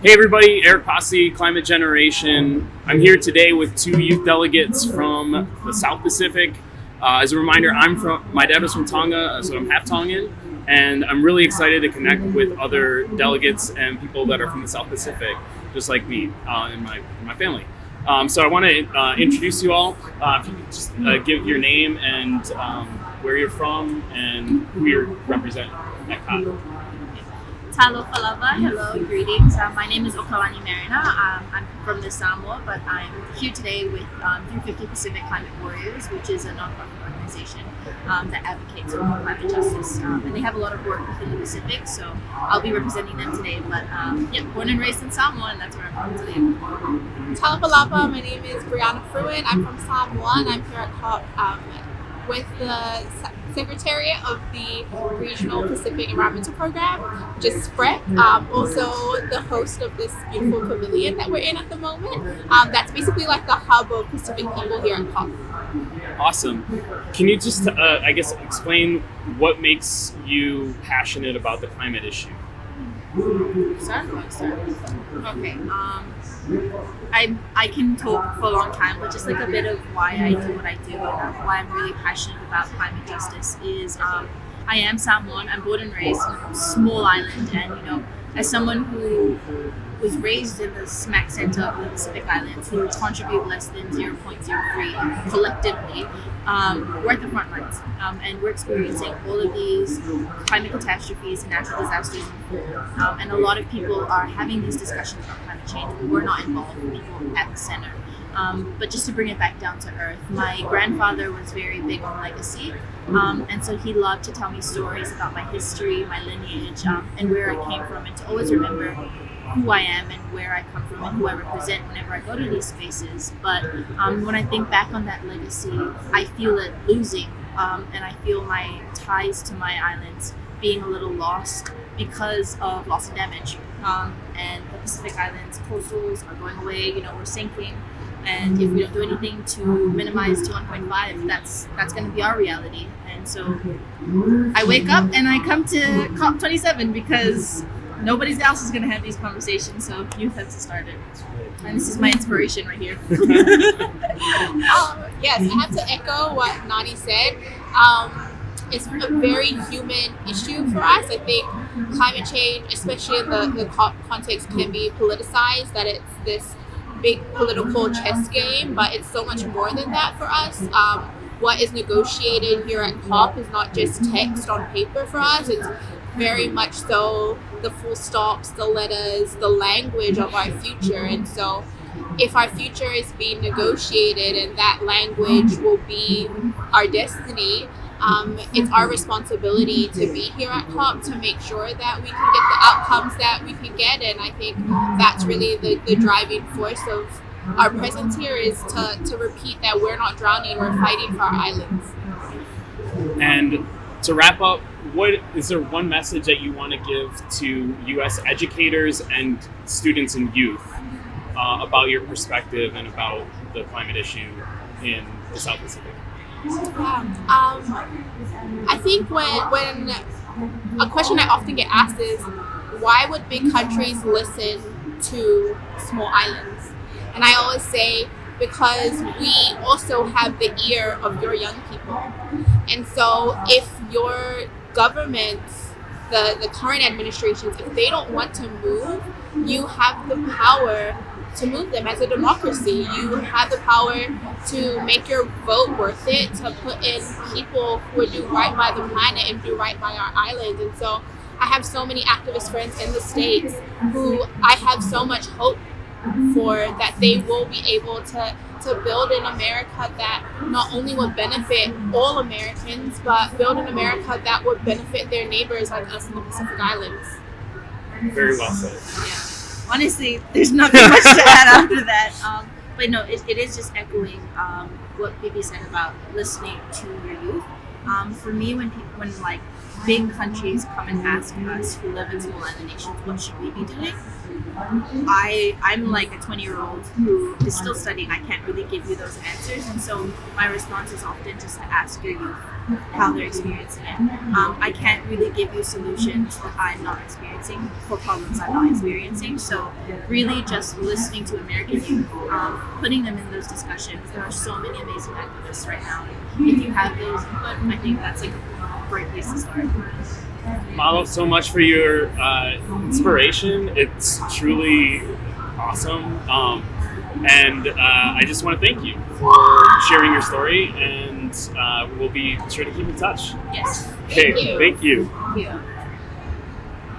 Hey everybody, Eric Pasi, Climate Generation. I'm here today with two youth delegates from the South Pacific. As a reminder, my dad was from Tonga, so I'm half Tongan, and I'm really excited to connect with other delegates and people that are from the South Pacific, just like me and my family. So I want to introduce you all. If you could just give your name and where you're from and who you represent at COP. Talo Falava, hello, greetings. My name is Okawani Marina. I'm from the Samoa, but I'm here today with 350 Pacific Climate Warriors, which is a nonprofit organization that advocates for climate justice. And they have a lot of work within the Pacific, so I'll be representing them today. But born and raised in Samoa, and that's where I'm from today. Talo Falava, my name is Brianna Fruin. I'm from Samoa, and I'm here at COP with the Secretariat of the Regional Pacific Environmental Program, which is SPREC, also the host of this beautiful pavilion that we're in at the moment. That's basically like the hub of Pacific people here at COP. Awesome. Can you just, explain what makes you passionate about the climate issue? Okay. I can talk for a long time, but just like a bit of why I do what I do and why I'm really passionate about climate justice is I am Samoan. I'm born and raised in a small island, and as someone who was raised in the smack center of the Pacific Islands, who contribute less than 0.03 collectively, we're at the front lines, and we're experiencing all of these climate catastrophes and natural disasters in full. And a lot of people are having these discussions about climate change, but we're not involved with people at the center. But just to bring it back down to earth, my grandfather was very big on legacy, and so he loved to tell me stories about my history, my lineage, and where I came from, and to always remember who I am and where I come from and who I represent whenever I go to these spaces. But when I think back on that legacy, I feel it losing, and I feel my ties to my islands being a little lost because of loss and damage. And the Pacific Islands coastals are going away, we're sinking. And if we don't do anything to minimize to 1.5, that's going to be our reality. And so I wake up and I come to COP27 because nobody else is going to have these conversations, so youth have to start it. And this is my inspiration right here. Yes, I have to echo what Nani said. It's a very human issue for us. I think climate change, especially in the COP context, can be politicized, that it's this big political chess game, but it's so much more than that for us. What is negotiated here at COP is not just text on paper for us. It's very much so the full stops, the letters, the language of our future. And so if our future is being negotiated and that language will be our destiny, it's our responsibility to be here at COP to make sure that we can get the outcomes that we can get. And I think that's really the driving force of our presence here, is to repeat that we're not drowning, we're fighting for our islands. And to wrap up, is there one message that you want to give to U.S. educators and students and youth about your perspective and about the climate issue in the South Pacific? I think when a question I often get asked is, why would big countries listen to small islands? And I always say, because we also have the ear of your young people. And so if your governments, the current administrations, if they don't want to move, you have the power to move them. As a democracy, you have the power to make your vote worth it, to put in people who would do right by the planet and do right by our island. And so I have so many activist friends in the States who I have so much hope for, that they will be able to build an America that not only would benefit all Americans, but build an America that would benefit their neighbors like us in the Pacific Islands. Very well said. Yeah. Honestly, there's nothing much to add after that. But no, it is just echoing what Bibi said about listening to your youth. For me, when when like big countries come and ask us who live in small island nations, what should we be doing? I'm like a 20-year-old who is still studying. I can't really give you those answers, and so my response is often just to ask your youth how they're experiencing it. I can't really give you solutions that I'm not experiencing for problems I'm not experiencing. So really just listening to American youth, putting them in those discussions. There are so many amazing activists right now. If you have those input, I think that's like a great place to start. Mahalo so much for your inspiration. It's truly awesome. And I just want to thank you for sharing your story, and we'll be sure to keep in touch. Yes. Okay, thank you. Thank you.